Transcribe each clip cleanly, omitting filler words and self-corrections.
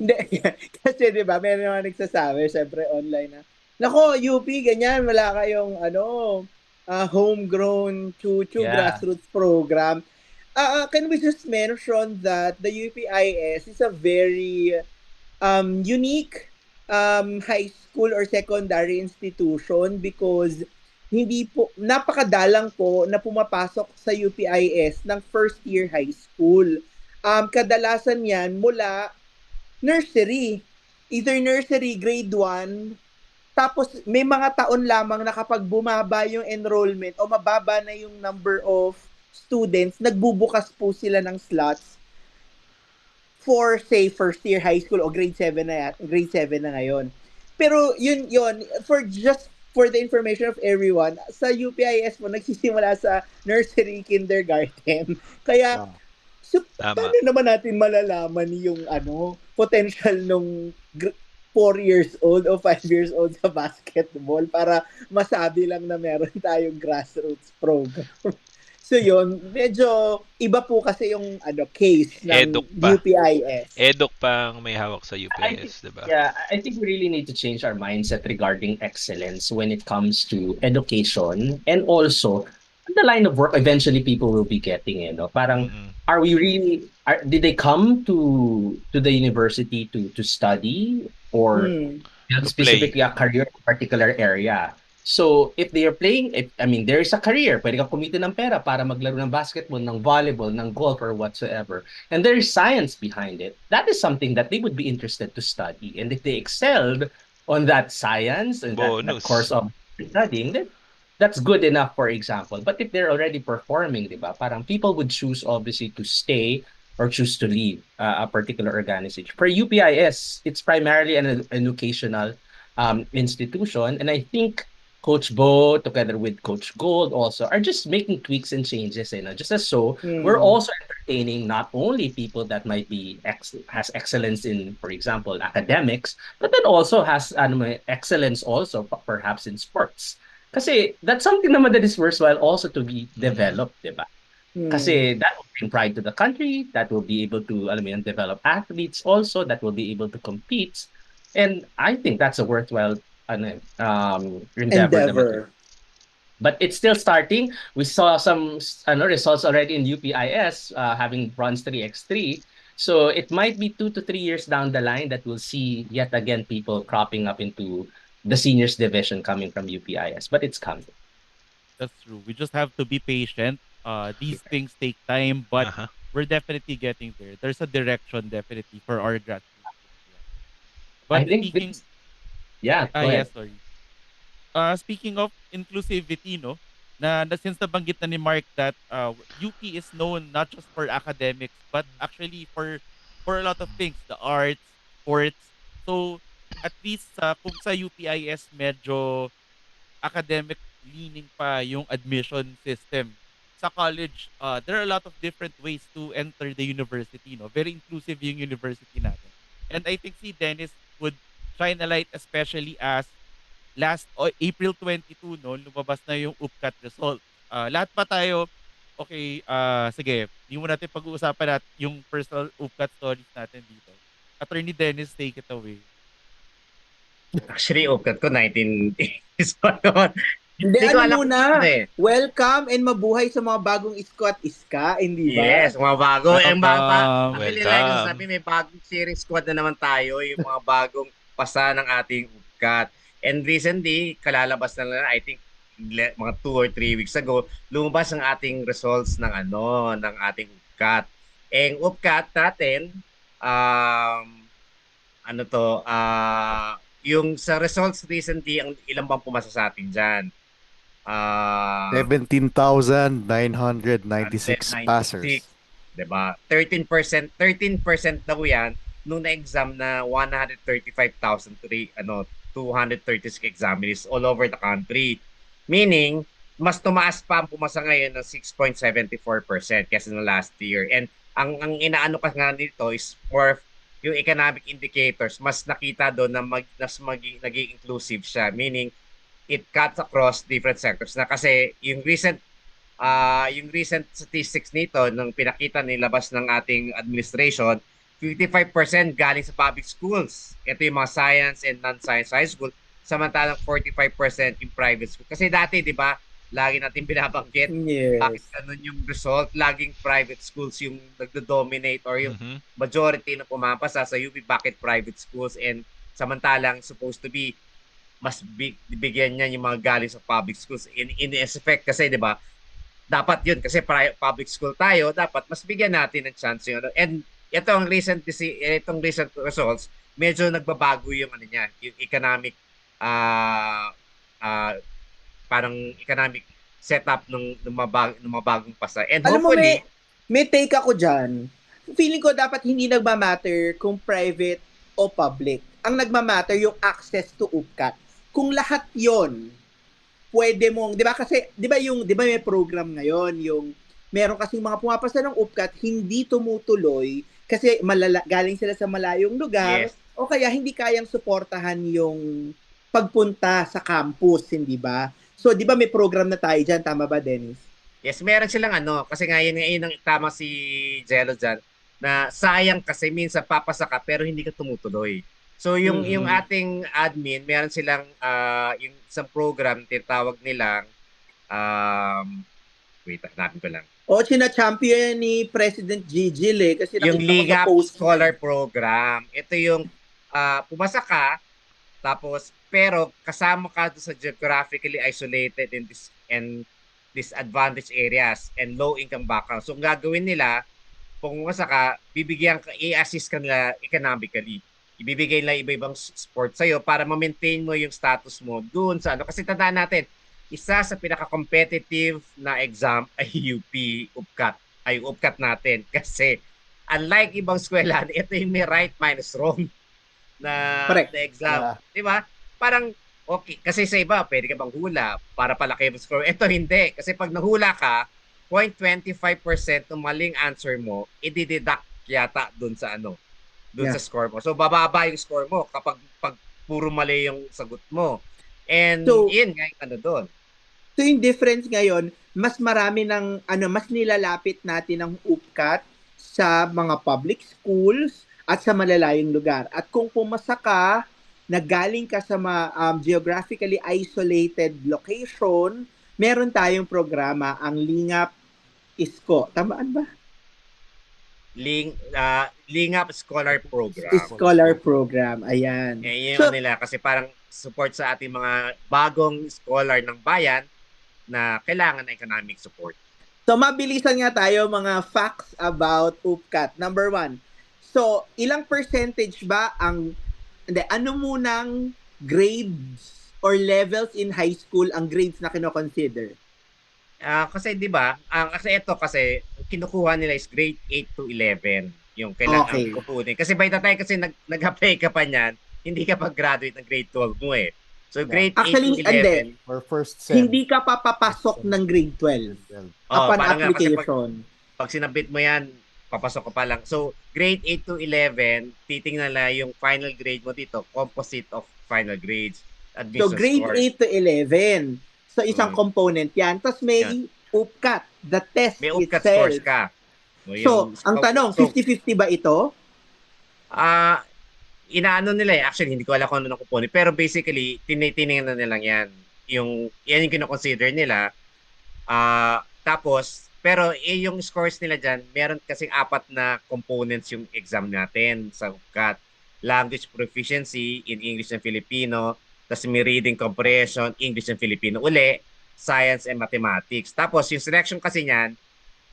Hindi, kasi 'di ba meron naman nagsasabi siyempre online na, "Naku UP ganyan wala kayong ano, homegrown chuchu Yeah. grassroots program." Can we just mention that the UPIS is a very unique high school or secondary institution because hindi po napakadalang po na pumapasok sa UPIS ng first year high school. Kadalasan 'yan mula nursery. Either nursery grade 1 tapos may mga taon lamang na kapag bumaba yung enrollment o mababa na yung number of students, nagbubukas po sila ng slots for say first year high school o grade 7 na ngayon. Pero yun for just for the information of everyone, sa UPIS po nagsisimula sa nursery, kindergarten. Kaya Ah. so Tama. paano naman natin malalaman yung potential nung 4 years old o 5 years old sa basketball para masabi lang na meron tayong grassroots program. So yun, medyo iba po kasi yung case ng Eduk pa. UPIS. Eduk pa ang may hawak sa I think, UPIS, di ba? yeah, I think we really need to change our mindset regarding excellence when it comes to education and also the line of work eventually people will be getting, Parang Mm-mm. are we really did they come to the university to study or To specifically play. a career in a particular area? So if they are playing, I mean, there is a career, pwede kang kumita ng pera para maglaro ng basketball, ng volleyball, ng golf, or whatsoever. And there is science behind it. That is something that they would be interested to study. And if they excelled on that science and that Bonus. course of studying, then that's good enough, for example. But if they're already performing, di ba, parang people would choose obviously to stay or choose to leave a particular organization. For UPIS, it's primarily an educational institution. And I think Coach Bo, together with Coach Gold, also are just making tweaks and changes. Just as so, we're also entertaining not only people that might be has excellence in, for example, academics, but that also has excellence also perhaps in sports. Kasi that's something naman that is worthwhile also to be developed, di ba? Kasi that will bring pride to the country, that will be able to, alam mo yun, develop athletes also, that will be able to compete. And I think that's a worthwhile endeavor naman. Endeavor. But it's still starting. We saw some results already in UPIS having bronze 3x3. So it might be 2 to 3 years down the line that we'll see yet again people cropping up into the seniors division coming from UPIS. But it's coming. That's true. We just have to be patient. These things take time, but Uh-huh. we're definitely getting there. There's a direction definitely for our grassroots. I But think speaking, yeah, go yes, ahead. sorry. Speaking of inclusivity, no, since nabanggit na ni Mark that UP is known not just for academics, but actually for a lot of things, the arts, sports. So at least kung sa UPIS medyo academic leaning pa yung admission system. Sa college, there are a lot of different ways to enter the university, no? Very inclusive yung university natin. And I think si Dennis would shine a light especially as April 22, no, lumabas na yung UPCAT result. Lahat pa tayo, okay, sige, hindi mo natin pag-uusapan yung personal UPCAT stories natin dito. Attorney Dennis, take it away. Actually, upkat ko 1980s pa naman. Hindi, Hindi ko ano alam muna, kung ano eh. welcome and mabuhay sa mga bagong squad iska, hindi ba? Yes, mga bago. Yung mga Welcome. actually, like Welcome. sabi, may bagong series squad na naman tayo. Yung mga bagong pasa ng ating upkat. And recently, kalalabas na lang, I think, mga 2 or 3 weeks ago, lumabas ang ating results ng ng ating upkat. Ang upkat natin, yung sa results recently, ang ilang bang pumasa sa atin dyan? 17,996 passers. 196, 'di ba? 13% daw 'yan nung na-exam na 236 examinees all over the country. Meaning, mas tumaas pa ang pumasa ngayon ng 6.74% kaysa ng last year. And ang inaano pa nga nito is more yung economic indicators, mas nakita doon na naging inclusive siya. Meaning, it cuts across different sectors na kasi yung recent statistics nito nung pinakita nilabas ng ating administration 55% galing sa public schools. Ito yung mga science and non-science high school. Samantalang 45% yung private school. Kasi dati, di ba, lagi natin binabanggit, bakit Yes. ganun yung result? Laging private schools yung nagdo-dominate or yung Mhm. majority na pumapasa sa UP, bakit private schools? And samantalang supposed to be mas bigyan niya yung mga galing sa public schools. In effect kasi, di ba, dapat yun kasi public school tayo, dapat mas bigyan natin ng chance yun. And itong recent results, medyo nagbabago yung ano niya, yung economic ah ah parang economic setup ng mga bagong pasa. And Alam mo, hopefully, may take ako dyan. Feeling ko dapat hindi nagmamatter kung private o public. Ang nagmamatter yung access to UPCAT. Kung lahat yon pwede mong, di ba kasi, di ba may program ngayon, yung meron kasing mga pumapasa ng UPCAT, hindi tumutuloy kasi galing sila sa malayong lugar yes. o kaya hindi kayang suportahan yung pagpunta sa campus, hindi ba? So, di ba may program na tayo dyan, tama ba, Dennis? Yes, meron silang ano, kasi ngayon ang tama si Jello dyan, na sayang kasi minsan papasa ka pero hindi ka tumutuloy. So yung ating admin, meron silang yung isang program tinatawag nilang wait, hanapin ko lang. O, sina-champion ni President Gigil kasi Yung nakita ko sa Liga post. Scholar Program. Ito yung pumasa ka, tapos pero kasama ka doon sa geographically isolated and disadvantaged areas and low income background. So ang gagawin nila, kung pumasa ka, i-assist ka nila economically. Ibibigay nila iba-ibang sport sa'yo para ma-maintain mo yung status mo doon sa ano. Kasi tandaan natin, isa sa pinaka-competitive na exam ay UP UPCAT. Ay UPCAT natin. Kasi unlike ibang eskwelahan, ito yung may right minus wrong na exam. Diba? Parang okay. Kasi sa iba, pwede ka bang hula para palaki mo score. Ito hindi. Kasi pag nahula ka, 0.25% ng maling answer mo, i-deduct yata dun sa ano, dun sa score mo. So, bababa yung score mo kapag puro mali yung sagot mo. And yun nga yung ano dun. So, yung difference ngayon, mas marami mas nilalapit natin ang UPCAT sa mga public schools at sa malalayong lugar. At kung pumasa ka, nagaling ka sa geographically isolated location, meron tayong programa, ang Lingap Isko. Tamaan ba? Lingap Scholar Program. Scholar Program, ayan. Yung nila kasi parang support sa ating mga bagong scholar ng bayan na kailangan ng economic support. So, mabilisan nga tayo mga facts about UPCAT. Number 1. So, ilang percentage ba ano munang grades or levels in high school ang grades na kino-consider? Kasi 'di ba, kasi ito kasi kinukuha nila is grade 8 to 11 yung kailangan kukunin. Kasi by the time kasi nag-apply ka pa niyan, hindi ka pag-graduate ng grade 12 mo eh. So grade 8 to 11 or first sem. Hindi ka papapasok ng grade 12. Upon application. Pag sinabit mo yan, papasok ka pa lang. So grade 8 to 11, titingnan nila yung final grade mo dito, composite of final grades. So grade scores. 8 to 11. So, isang component yan. Tapos may UPCAT, the test may UPCAT itself. Scores ka. So, ang tanong, 50-50 ba ito? Inaano nila eh. Actually, hindi ko alam kung ano component. Pero basically, tinitingnan na nilang yan. Yan yung kinoconsider nila. Tapos, pero yung scores nila dyan, meron kasing 4 na components yung exam natin sa UPCAT. Language proficiency in English and Filipino, tapos may reading comprehension, English and Filipino uli, science and mathematics. Tapos yung selection kasi niyan,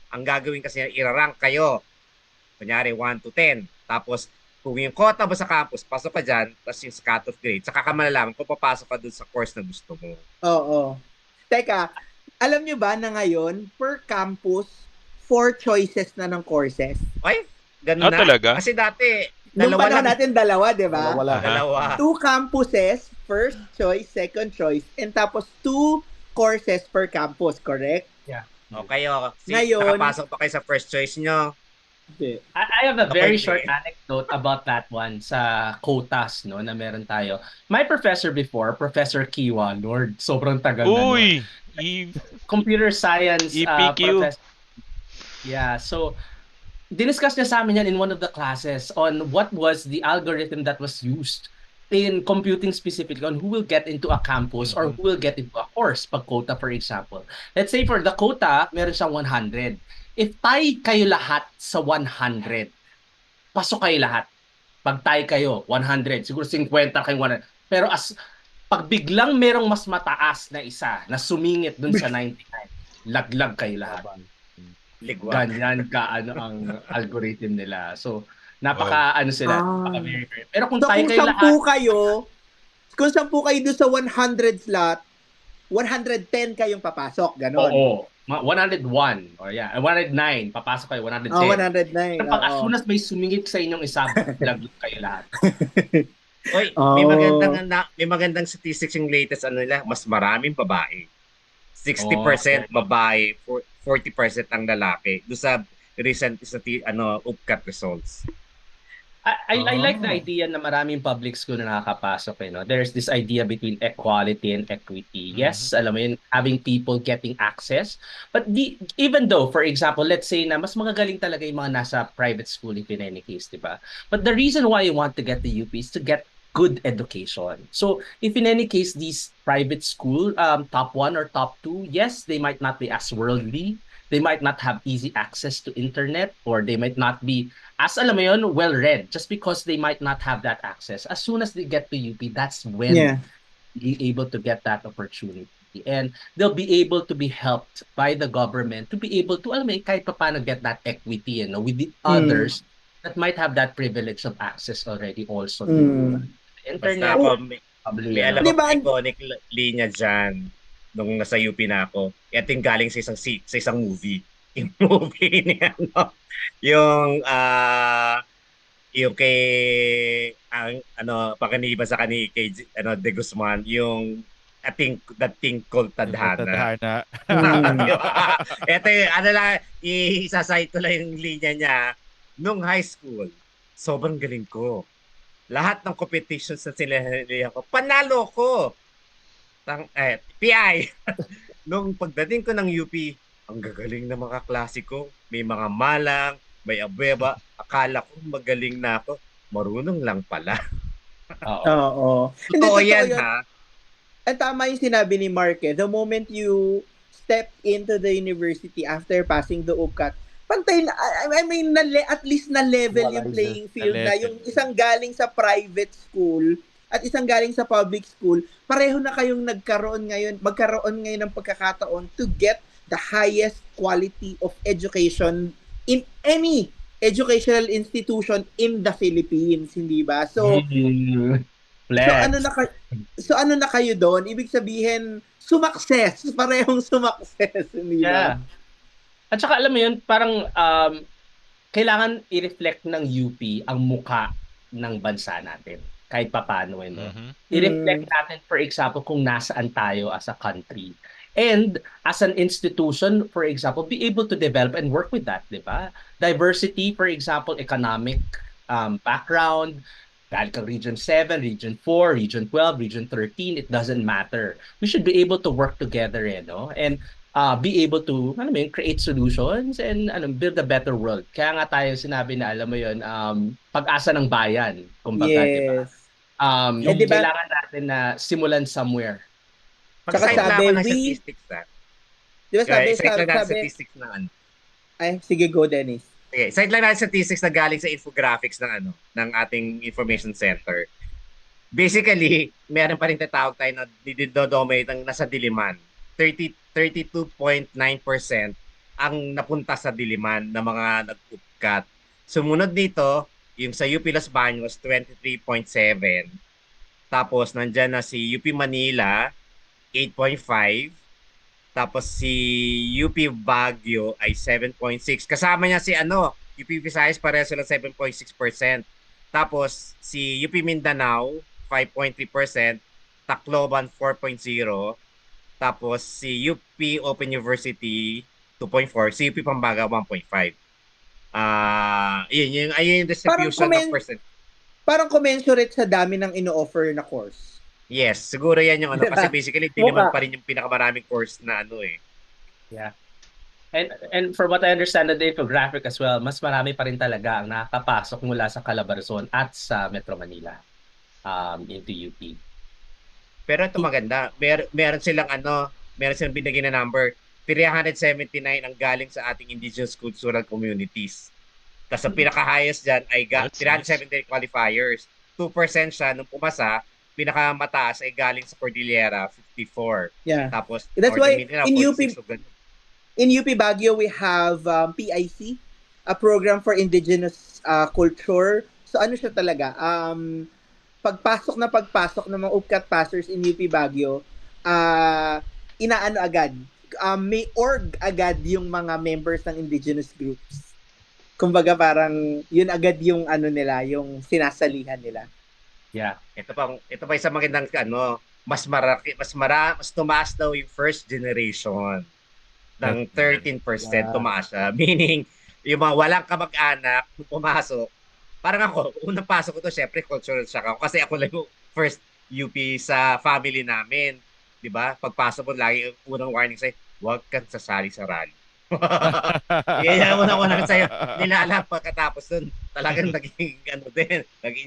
ang gagawin kasi niyan, irarank kayo. Kunyari 1 to 10. Tapos kung yung quota mo sa campus, pasok ka dyan, tapos yung cut-off grade, saka ka malalaman kung papasok ka dun sa course na gusto mo. Oo. Teka, alam nyo ba na ngayon, per campus, 4 choices na ng courses? Ay, ganun na. Talaga? Kasi dati, nung panahon natin, dalawa, di ba? Dalawa. 2 campuses, first choice, second choice, and tapos 2 courses per campus, correct? Yeah. Okay, ngayon, nakapasok pa kayo sa first choice nyo. I have a very short anecdote about that one sa quotas no na meron tayo. My professor before, Professor Kiwa, Lord, sobrang tagal na. Uy, computer science EPQ. professor. Yeah, so diniscuss niya sa amin yan in one of the classes on what was the algorithm that was used in computing specifically on who will get into a campus or who will get into a course pag quota, for example. Let's say for the quota, meron siyang 100. If tie kayo lahat sa 100, pasok kayo lahat. Pag tie kayo, 100. Siguro 50 kayong 100. Pero pag biglang merong mas mataas na isa na sumingit dun sa 99, laglag kayo lahat. Ligwak. Ganyan ka ang algorithm nila. So, napaka sila, napaka very, very. Pero kung So tayo kung kayo 10 lahat, kung 10 kayo doon sa 100 slot, 110 kayong papasok, ganon. oo, 101 or 109, papasok kayo 110. 109. Pero pag as soon as may sumingit sa inyong isa, laglag kayo lahat. Oy, may magandang statistics yung latest nila, mas maraming babae. 60% babae, 40% ang lalaki. Do sa recent UPCAT results. I like the idea na maraming public school na nakakapasok. No? There's this idea between equality and equity. Yes, alam mo yun, having people getting access. But even though, for example, let's say na mas magagaling talaga yung mga nasa private school in any case, di ba? But the reason why you want to get the UP is to get good education. So if in any case, these private school, top 1 or top 2, yes, they might not be as worldly. They might not have easy access to internet, or they might not be as alam mo yun, well-read, just because they might not have that access. As soon as they get to UP, that's when they're able to get that opportunity. And they'll be able to be helped by the government to be able to, alam mo yun, kahit pa paano get that equity, with the others that might have that privilege of access already also to internet. Basta may alam Diba? ako iconic linya dyan nung nasa UP na ako. Ito yung galing sa isang movie. Yung movie niya, yung kay pakaniba sa kay De Guzman, yung that thing called Tadhana. Ito isasite ko lang yung linya niya. Nung high school, sobrang galing ko. Lahat ng competitions na sinilihan ko, panalo ko. PI. Nung pagdating ko ng UP, ang gagaling na mga klase ko. May mga malang, may abeba. Akala ko magaling na ako. Marunong lang pala. Oo. Totoo yan, ha? At tama yung sinabi ni Mark. The moment you step into the university after passing the UPCAT, pantay na, I mean, at least na level yung playing field na. Yung isang galing sa private school at isang galing sa public school, pareho na kayong magkaroon ngayon ng pagkakataon to get the highest quality of education in any educational institution in the Philippines, hindi ba? So ano na kayo doon? Ibig sabihin, parehong sumakses, hindi ba? At saka alam mo yun, parang kailangan i-reflect ng UP ang muka ng bansa natin. Kahit papaano, i-reflect natin, for example, kung nasaan tayo as a country. And as an institution, for example, be able to develop and work with that, di ba? Diversity, for example, economic background, galing kang Region 7, Region 4, Region 12, Region 13, it doesn't matter. We should be able to work together, and be able to create solutions and build a better world. Kaya nga tayo sinabi na alam mo yun, pag-asa ng bayan, kumbaga, di ba? Yung kailangan natin na simulan somewhere. Pag-site lang ng statistics, Diba sabi statistics na Ay, sige, go, Dennis. Okay, site lang natin statistics na galing sa infographics ng ating information center. Basically, meron pa rin tatawag tayo na didodomate ang nasa Diliman. 32.9% ang napunta sa Diliman na mga nag-UPCAT. Sumunod dito, yung sa UP Los Baños, 23.7. Tapos, nandyan na si UP Manila, 8.5. Tapos, si UP Baguio ay 7.6. Kasama niya si UP Visayas, pareho sila 7.6%. Tapos, si UP Mindanao, 5.3%. Tacloban, 4.0%. Tapos si UP Open University 2.4, si UP Pambaga 1.5. Ayun yung distribution ng percent. Parang commensurate sa dami ng ino-offer na course. Yes, siguro yan yung kasi basically Diliman pa rin yung pinakamaraming course na Yeah. And from what I understand the infographic as well, mas marami pa rin talaga ang nakakapasok mula sa Calabarzon at sa Metro Manila into UP. Pero ito maganda. Meron silang binigay na number. 379 ang galing sa ating indigenous cultural communities. Tapos ang pinaka-highest dyan ay That's 379 qualifiers. 2% siya nung pumasa. Pinaka-mataas ay galing sa Cordillera, 54. Yeah. Tapos That's Northern why Mindanao, in UP 46. So ganun. in UP Baguio we have PIC, a program for indigenous culture. So ano siya talaga? Pagpasok ng mga UPCAT passers in UP Baguio, inaano agad. May org agad yung mga members ng indigenous groups. Kumbaga parang yun agad yung ano nila, yung sinasalihan nila. Yeah. Ito pa isang magandang mas tumaas daw yung first generation ng 13% tumaas siya. Meaning, yung mga walang kamag-anak pumasok, parang ako, unang pasok ko to, syempre cultural shock ako kasi ako lang yung first UP sa family namin. 'Di ba? Pagpasok mo lagi yung unang warning sa'yo, huwag kang sasali sa rally. Yan ang unang sa'yo. Nila alam pagkatapos nun, talagang naging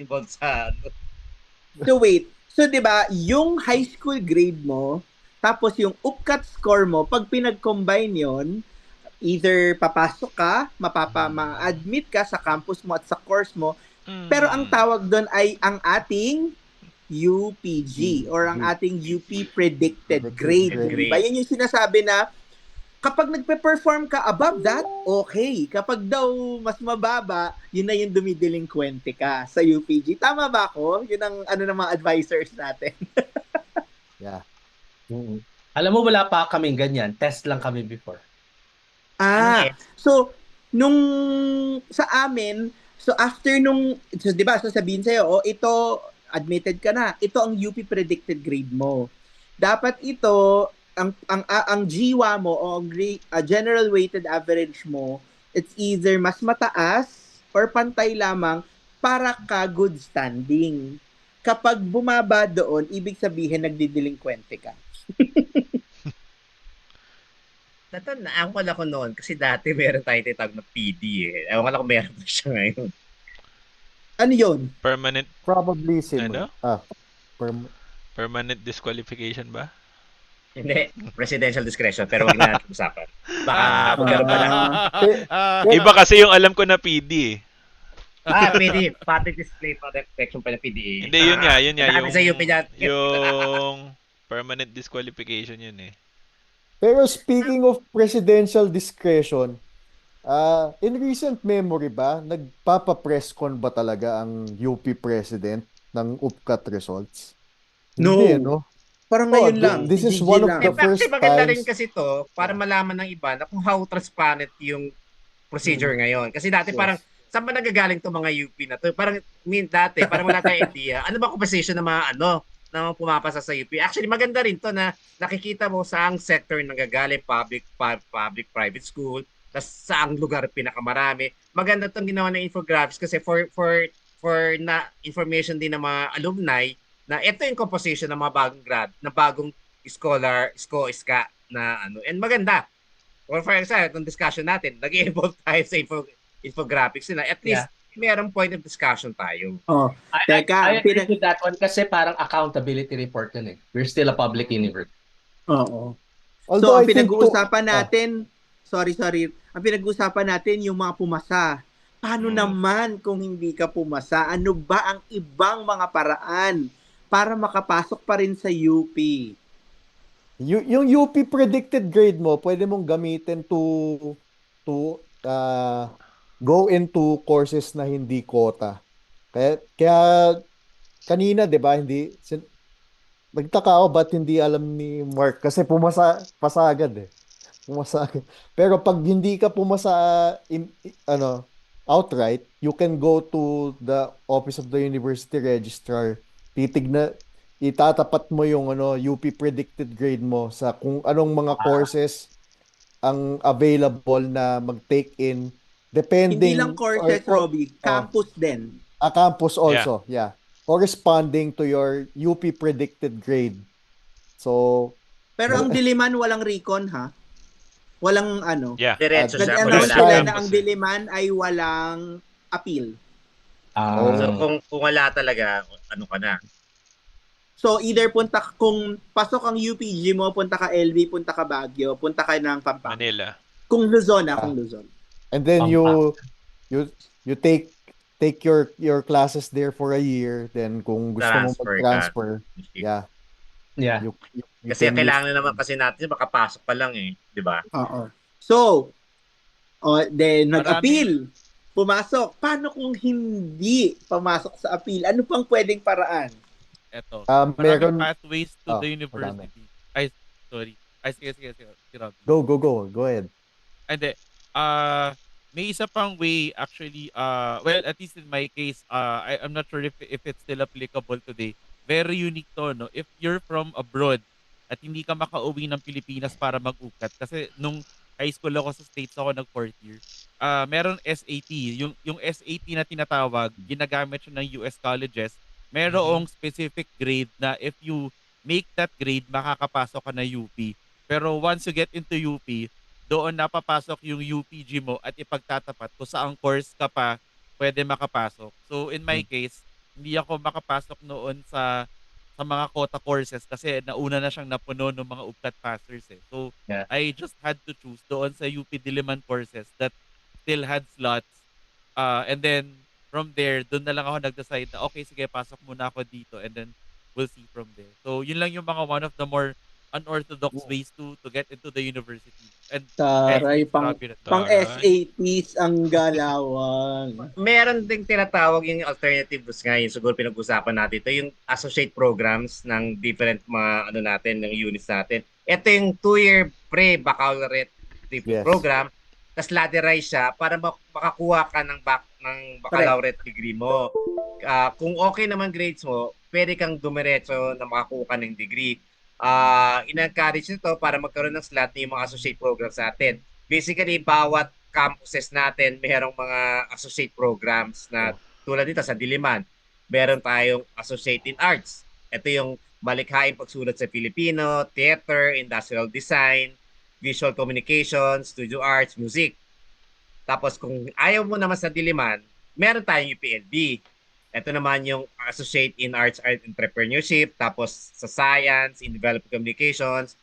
involved sa So wait, so 'di ba, yung high school grade mo, tapos yung UPCAT score mo, pag pinag-combine yon, either papasok ka, ma-admit ka sa campus mo at sa course mo, pero ang tawag doon ay ang ating UPG or ang ating UP predicted grade. Diba? Yan yung sinasabi na kapag nagpe-perform ka above that, okay. Kapag daw mas mababa, yun na yung dumidelinkwente ka sa UPG. Tama ba ako? Yun ang ano ng mga advisors natin. Yeah. Alam mo, wala pa kaming ganyan. Test lang kami before. So nung sa amin, so after nung, so 'di ba, sasabihin sa'yo, ito admitted ka na. Ito ang UP predicted grade mo. Dapat ito ang GWA mo o general weighted average mo, it's either mas mataas or pantay lamang para ka good standing. Kapag bumaba doon, ibig sabihin nagdidelinkwente ka. Naawal ako noon kasi dati meron tayong tinatawag na PD eh. Ewan ko lang kung meron pa siya ngayon. Ano yun? Permanent Probably similar. permanent disqualification ba? Hindi, presidential discretion pero wag na natin usapan. Baka magkaroon pa lang. Iba kasi yung alam ko na PD eh. PD, Public Display Protection pa ng PDA. Hindi, yun nga. Dati sa UP dyan. Yung permanent disqualification yun eh. Pero speaking of presidential discretion, in recent memory ba, nagpapa-press con ba talaga ang UP president ng UPCAT results? No. Hindi, no? Parang ngayon lang. This is GG one of lang. the first Actually, maganda rin times. kasi to para malaman ng iba na kung how transparent yung procedure ngayon. Kasi dati parang, saan ba nagagaling to mga UP na to? Parang, dati, parang wala tayong idea. Ano ba composition ng mga na pumapasa sa UP? Actually, maganda rin to na nakikita mo saang sector nanggagaling, public-private school, saang lugar pinakamarami. Maganda itong ginawa ng infographics kasi for na information din ng mga alumni na ito yung composition ng mga bagong grad, na bagong scholar, iska na ano. And maganda. For example, itong discussion natin, nag-evolve tayo sa infographics nila. At least, mayroong point of discussion tayo. I agree with that one kasi parang accountability report yun eh. We're still a public university. Oo. Although So, ang I think pinag-uusapan natin, sorry, ang pinag-uusapan natin yung mga pumasa. Paano naman kung hindi ka pumasa? Ano ba ang ibang mga paraan para makapasok pa rin sa UP? yung UP predicted grade mo, pwede mong gamitin to go into courses na hindi quota. Kaya kanina, 'di ba, nagtaka ako ba't hindi alam ni Mark kasi pasa agad eh. Pumasa agad. Pero pag hindi ka pumasa outright, you can go to the office of the university registrar. Itatapat mo yung UP predicted grade mo sa kung anong mga courses ang available na mag-take in depending Hindi lang courses, Robbie. Campus din. Campus also, yeah. Corresponding to your UP predicted grade. So, Pero ang Diliman walang recon, ha? Walang ano. Yeah. Diretso siya kung Nag-announce wala sila ka. na ang Diliman ay walang appeal. So Ah, kung wala talaga, ano ka na. So either kung pasok ang UPG mo, punta ka LB, punta ka Baguio, punta ka ng Pampanga. Manila. Kung Luzon Ah. kung Luzon. And then Pampanga. you take your classes there for a year, then kung gusto mo Transfer ka. mag-transfer, yeah, Yeah. you Kasi can kailangan use naman kasi natin makapasok pa lang eh, 'di ba? Oo. So, then nag-appeal. Maraming Pumasok. Paano kung hindi pumasok sa appeal? Ano pang pwedeng paraan? eto. Maraming meron pathways to the madami. university. Ay, sorry. Ay, sige. Si Rob. Go ahead. Hindi. May isa pang way actually, well, at least in my case, I'm not sure if it's still applicable today. Very unique to, no? If you're from abroad at hindi ka makauwi ng Pilipinas para mag-ukat, kasi nung high school ako sa States ako nag fourth year, meron SAT. Yung SAT na tinatawag, ginagamit siya ng US colleges. Merong specific grade na if you make that grade, makakapasok ka na UP. Pero once you get into UP, doon napapasok yung UPG mo at ipagtatapat kung saang course ka pa pwede makapasok. So in my case, hindi ako makapasok noon sa mga quota courses kasi nauna na siyang napuno ng mga UPCAT passers eh. So Yeah. I just had to choose doon sa UP Diliman courses that still had slots. And then from there, doon na lang ako nag-decide na okay, sige, pasok muna ako dito and then we'll see from there. So yun lang yung mga one of the more unorthodox ways to get into the university. And Taray, pang grabe na to. pang Taray. SATs ang galawang. Meron ding tinatawag yung alternatives ngayon, siguro pinag-usapan natin ito, yung associate programs ng different mga ano natin, ng units natin. Ito yung 2-year pre-baccalaureate Yes. program, tapos ladderized siya para makakuha ka ng baccalaureate degree mo. Kung okay naman grades mo, pwede kang dumiretso na makakuha ka ng degree. In-encourage nito para magkaroon ng slot yung mga associate programs natin. Basically, bawat campuses natin mayroong mga associate programs na tulad dito sa Diliman. Meron tayong associate in arts. Ito yung malikhaing pagsulat sa Filipino, theater, industrial design, visual communication, studio arts, music. Tapos kung ayaw mo naman sa Diliman, meron tayong UPLB. Ito naman yung Associate in Arts and Entrepreneurship, tapos sa Science, in Development Communications,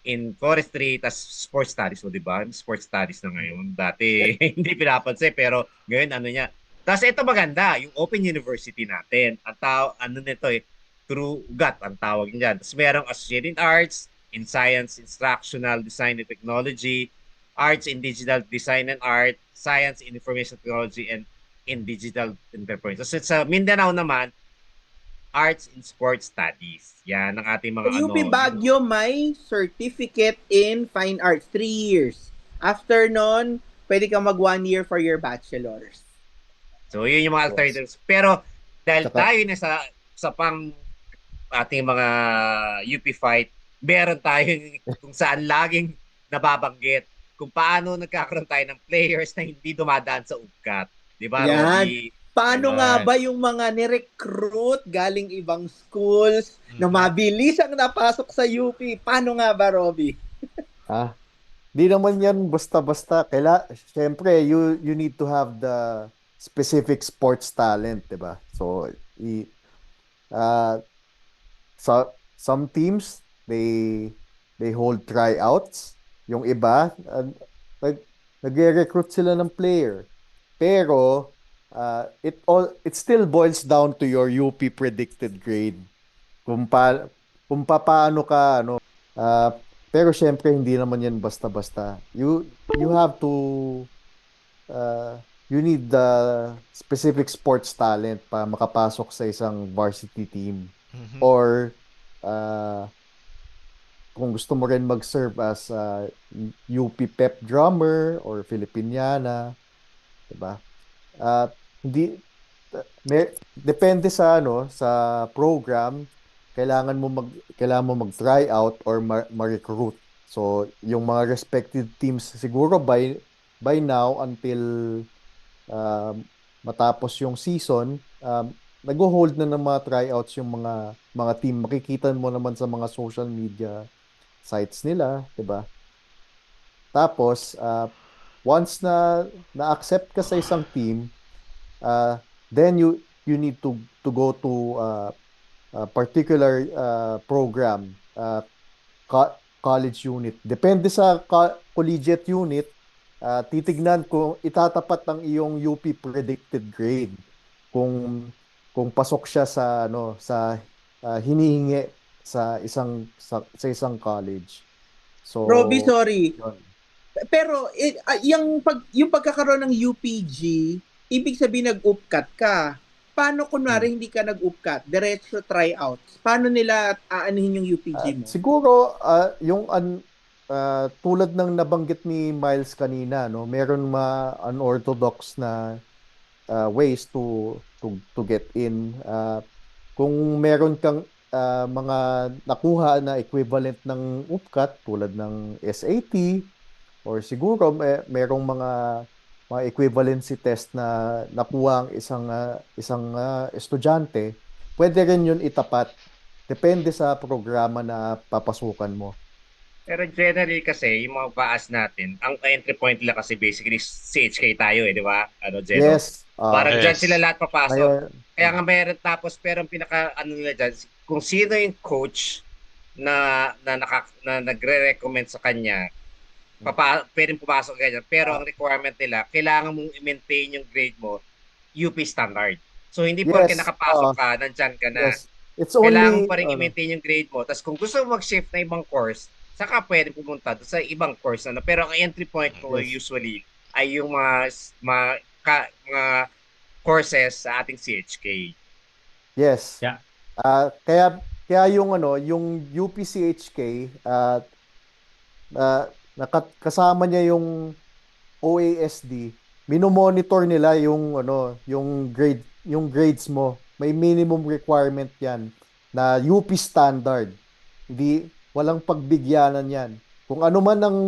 in Forestry, tapos Sports Studies, di ba? Sports Studies na ngayon. Dati hindi pinapansin, pero ngayon ano niya. Tapos ito maganda, yung Open University natin. Ano nito True Gut ang tawag niyan. Tapos merong Associate in Arts, in Science, Instructional Design and Technology, Arts in Digital Design and Art, Science in Information Technology, and in Digital Enterprise. So sa Mindanao naman, Arts in Sports Studies. Yan ang ating mga Sa UP Baguio may certificate in fine arts, 3 years. After nun, pwede kang mag 1 year for your bachelor's. So yun yung mga alternatives. Pero dahil Saka- tayo na sa pang ating mga UP fight, meron tayong kung saan laging nababanggit kung paano nagkakaroon tayo ng players na hindi dumadaan sa UPCAT. Di ba, Yan. Robbie? Paano Ayan. nga ba yung mga nirecruit galing ibang schools na mabilis ang napasok sa UP? Paano nga ba, Robbie? Di naman yan basta-basta. Syempre, you need to have the specific sports talent, di ba? So, some teams, they hold tryouts. Yung iba, nag-recruit sila ng player. Pero, it still boils down to your UP predicted grade. Kung paano ka, pero syempre hindi naman yan basta-basta. You have to you need the specific sports talent para makapasok sa isang varsity team. Or kung gusto mo rin mag-serve as UP pep drummer or Filipiniana, 'di ba? Depende sa sa program, kailangan mo mag-try out or ma-recruit. So, yung mga respective teams siguro by now until matapos yung season, nag-hold na ng mga tryouts yung mga team. Makikita mo naman sa mga social media sites nila, 'di ba? Tapos, once na-accept ka sa isang team, then you need to go to a particular program, college unit. Depende sa collegiate unit, titignan kung itatapat ng iyong UP predicted grade. Kung pasok siya sa hinihingi sa isang college. So, Robbie, sorry. yun. Pero yung pagkakaroon ng UPG, ibig sabihin nag-upcut ka. Paano kunwari hindi ka nag-upcut? Diretso tryouts. Paano nila aanuhin yung UPG mo? Siguro tulad ng nabanggit ni Miles kanina, no, meron unorthodox na ways to get in. Kung meron kang mga nakuha na equivalent ng upcut tulad ng SAT, or siguro merong mga equivalency test na nakuha ang isang estudyante, pwede rin yun itapat. Depende sa programa na papasukan mo. Pero generally kasi, yung mga baas natin, ang entry point nila kasi basically CHK tayo di ba? Jeno? Yes. Parang dyan Yes. sila lahat papasok. Ngayon, Kaya nga meron tapos pero ang pinaka nila dyan, kung sino yung coach na nagre-recommend sa kanya, pwedeng pumasok ganyan. Pero ang requirement nila, kailangan mong i-maintain yung grade mo UP standard. So hindi porke yes. nakapasok ka, nandyan ka na. Yes. It's Kailangan only pa rin i-maintain yung grade mo. Tapos kung gusto mo mag-shift na ibang course, saka pwede pumunta doon sa ibang course na. Pero ang entry point ko Yes. usually ay yung mga courses sa ating CHK. Yes. Yeah. Kaya yung UPCHK, kasama niya yung OASD, minomonitor nila yung grades mo. May minimum requirement 'yan na UP standard. Hindi walang pagbigyanan 'yan. Kung ano man ang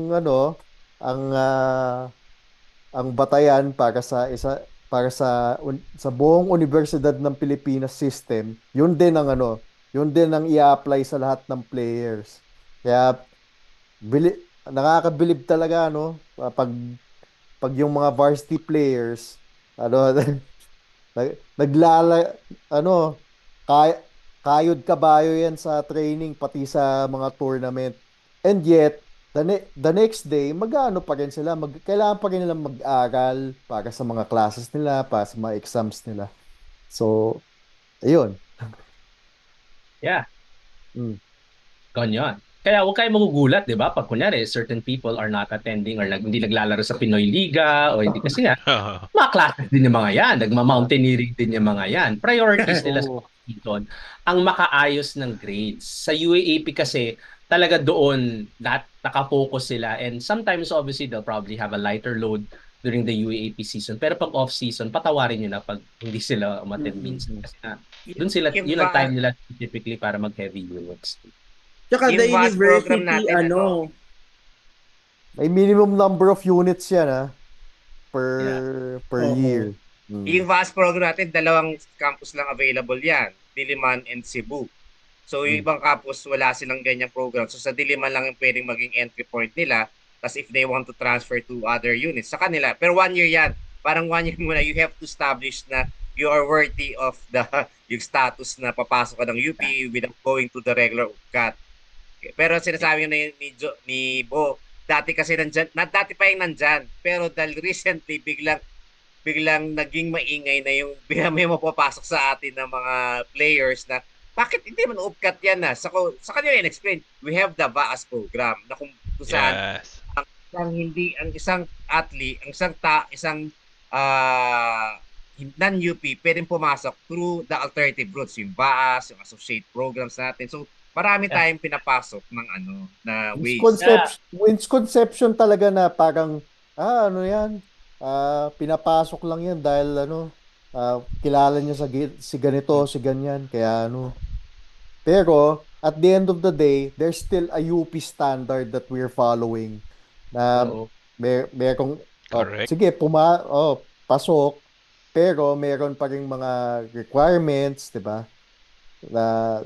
ano ang ang batayan para sa buong Universidad ng Pilipinas system, yun din ang i-apply sa lahat ng players. Kaya nakakabilib talaga pag yung mga varsity players naglala kayod kabayo yan sa training pati sa mga tournament. And yet the next day pa rin sila, kailangan pa rin nilang mag-aral para sa mga classes nila, para sa mga exams nila. So ayun. Yeah. Mm. Ganyan. Kaya huwag kayo magugulat, di ba? Pag kunyari, certain people are not attending or hindi naglalaro sa Pinoy Liga o hindi kasi nga, mga classes din yung mga yan. Nagma-mountaineering din yung mga yan. Priorities nila sa season ang makaayos ng grades. Sa UAAP kasi, talaga doon nakafocus sila, and sometimes obviously they'll probably have a lighter load during the UAAP season. Pero pag off-season, patawarin nyo na pag hindi sila umattend minsan. Kasi na, doon sila, yun ang time nila typically para mag-heavy units. Tsaka Yung the VAS program university, natin, May minimum number of units yan per Oo. year. Yung VAS program natin, 2 campus lang available yan. Diliman and Cebu. So yung ibang campus, wala silang ganyang program. So sa Diliman lang yung pwedeng maging entry point nila. Tapos if they want to transfer to other units, sa kanila. Pero 1 year yan. Parang 1 year muna, you have to establish na you are worthy of yung status na papasok ka ng UP without going to the regular UPCAT. Pero sinasabi na ni Bo, dati kasi dati pa yung nandyan. Pero dahil recently, biglang naging maingay na yung may mapapasok sa atin ng mga players na bakit hindi man upcut yan na? Sa kanila in-explain, we have the VAAS program na kung saan Yes. ang isang athlete, isang non-UP pwedeng pumasok through the alternative routes, yung VAAS, yung associate programs natin. So, marami tayong pinapasok na ways. Misconception talaga na parang, yan, pinapasok lang yan dahil kilala niya si ganito, si ganyan, kaya Pero, at the end of the day, there's still a UP standard that we're following. Na merong, Correct. sige, pasok, pero meron pa ring mga requirements, di ba? Na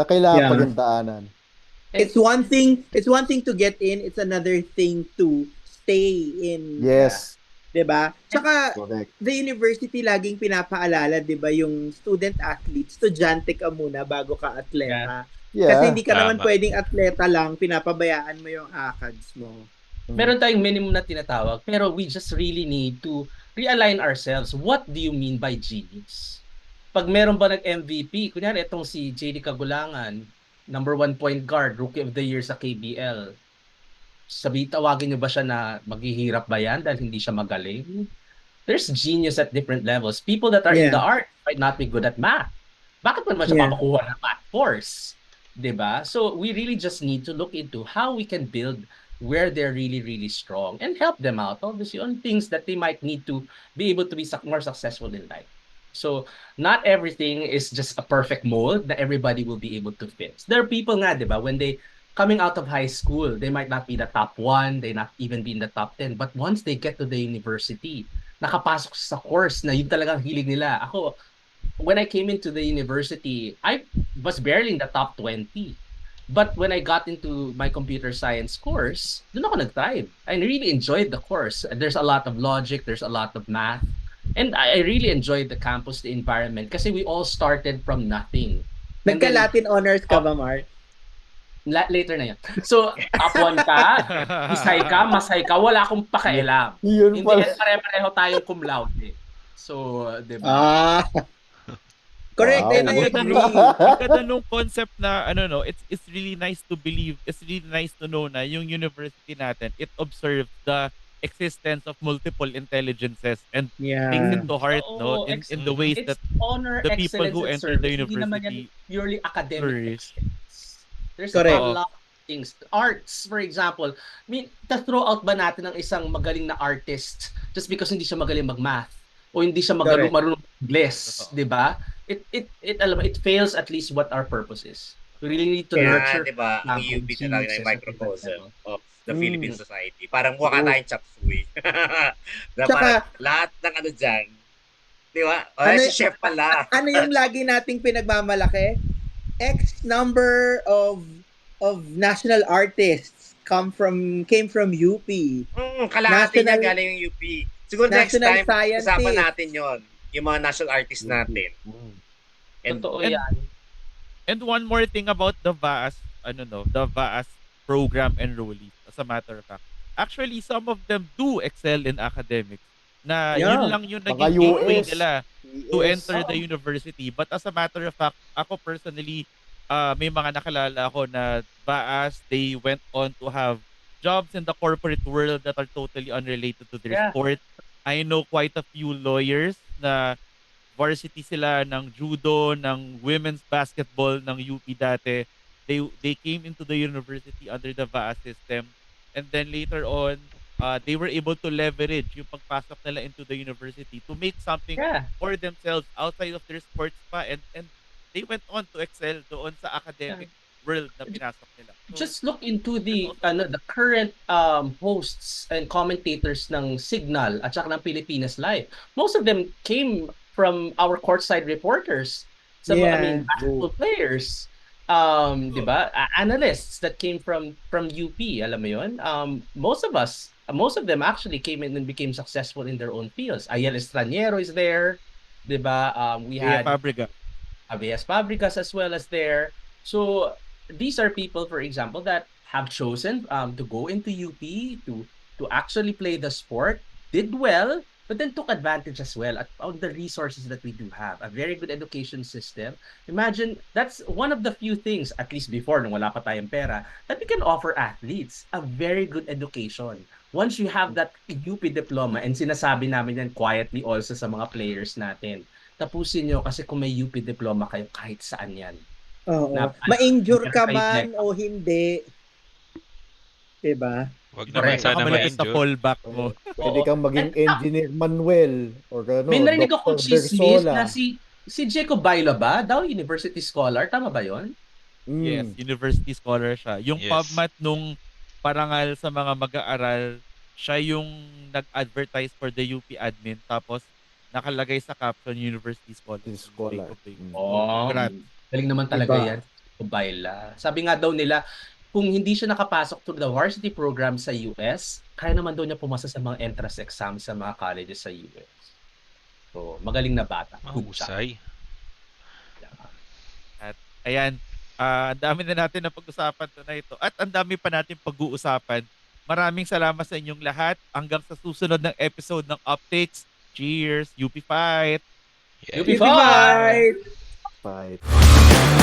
kailangan pa rin daanan. And It's one thing to get in, it's another thing to stay in, Yes. 'di ba? Tsaka Correct. the university laging pinapaalala, 'di ba, yung student athlete, estudyante ka muna bago ka atleta. Kasi Yeah. hindi ka naman Tama. pwedeng atleta lang, pinapabayaan mo yung ACADS mo. meron tayong minimum na tinatawag, pero we just really need to realign ourselves. What do you mean by genius? Pag meron ba nag-MVP, kunyari itong si JD Kagulangan, number 1 point guard, rookie of the year sa KBL, tawagin niyo ba siya na maghihirap ba yan dahil hindi siya magaling? There's genius at different levels. People that are in the art might not be good at math. Bakit pa naman siya Yeah. papakuha ng math course? 'Di ba? So we really just need to look into how we can build where they're really, really strong and help them out, obviously, on things that they might need to be able to be more successful in life. So not everything is just a perfect mold that everybody will be able to fit. There are people nga, 'di ba, when they coming out of high school, they might not be the top 1, they not even be in the top 10, but once they get to the university, nakapasok sa course na yun talagang hilig nila. Ako, when I came into the university, I was barely in the top 20. But when I got into my computer science course, doon ako nag-thrive. I really enjoyed the course. There's a lot of logic, there's a lot of math. And I really enjoyed the campus, the environment, kasi we all started from nothing. And then, Nagka-Latin honors ka ba, Mark? later na yan. So, top 1 ka, isay ka, masay ka, wala akong pakialam. Yun Hindi, pala. pare-pareho tayong cum laude. So, di ba? Ah. Correct, Wow. and I Ang ganda agree. ang ganda nung concept na no, it's really nice to believe, it's really nice to know na yung university natin, it observes the existence of multiple intelligences and takes Yeah. it to heart, no, Oo, in the ways it's that honor, the people excellence, who and enter the service. Hindi naman yan university purely academic flourish. excellence. There's Correct. a lot of things. Arts, for example. I mean, throw out ba natin ng isang magaling na artist just because hindi siya magaling mag-math o hindi siya Correct. marunong mag-English, Totoo. 'di ba? It fails at least what our purpose is. We really need to Kaya, nurture di ba, ang sample UP na lang geniuses na at microcosm different of the Mm. Philippine society. Parang mukha True. tayong chop suey. Na Tsaka, parang lahat ng ano dyan, di ba? Ano- Si chef pala. ano yung lagi nating pinagmamalaki? X number of national artists came from UP. Kalahati niya National- galing yung UP. Siguro next National time, scientist. usapan natin yon, yung mga national artists natin. And Totoo and- yan. And one more thing about the VAAS, the VAAS program enrollees, as a matter of fact. Actually, some of them do excel in academics. Na Yeah. yun lang yung Mga naging gateway US. nila to Yes. enter the university. But as a matter of fact, ako personally, may mga nakalala ako na VAAS, they went on to have jobs in the corporate world that are totally unrelated to their Yeah. sport. I know quite a few lawyers na varsity sila ng judo, ng women's basketball ng UP dati. They came into the university under the VAAS system, and then later on, they were able to leverage yung pagpasok nila into the university to make something Yeah. for themselves outside of their sports pa, and they went on to excel doon sa academic world na pinasok nila. So, Just look into the current hosts and commentators ng Signal at saka ng Pilipinas Live. Most of them came from our courtside reporters. Some, I mean, basketball players. 'Di ba? Analysts that came from UP, alam mo 'yon? Most of them actually came in and became successful in their own fields. Ayel Estraniero is there, 'di ba? We had Avias Fabregas as well as there. So these are people, for example, that have chosen to go into UP to actually play the sport, did well, but then took advantage as well of the resources that we do have. A very good education system. Imagine, that's one of the few things, at least before, nung wala pa tayong pera, that we can offer athletes. A very good education. Once you have that UP diploma, and sinasabi namin yan quietly also sa mga players natin, tapusin nyo kasi kung may UP diploma kayo, kahit saan yan. Oo. Na- Ma-injure ka Verify man o hindi. Diba? Wag Correct. naman sana malapit sa ma-injure. fallback mo. Pwede kang maging engineer Manuel or ano, May narinig Dr. akong chismis Bersola. na si Jacob Bailo ba? Daw university scholar. Tama ba yon? Yes, university scholar siya. Yung Yes. PubMat nung parangal sa mga mag-aaral, siya yung nag-advertise for the UP admin, tapos nakalagay sa caption university scholar. Scholar. Jacob Bailo. Oh, Congrats. galing naman talaga Diba? yan. Baila. Sabi nga daw nila, kung hindi siya nakapasok through the varsity program sa US, kaya naman daw niya pumasa sa mga entrance exam sa mga colleges sa US. So, magaling na bata. Good job. Mahusay. At ayan, ang dami na natin na pag-usapan tonight. At ang dami pa natin pag-uusapan. Maraming salamat sa inyong lahat. Hanggang sa susunod ng episode ng Updates. Cheers! UP Fight! Yeah. UP UP Fight! Fight.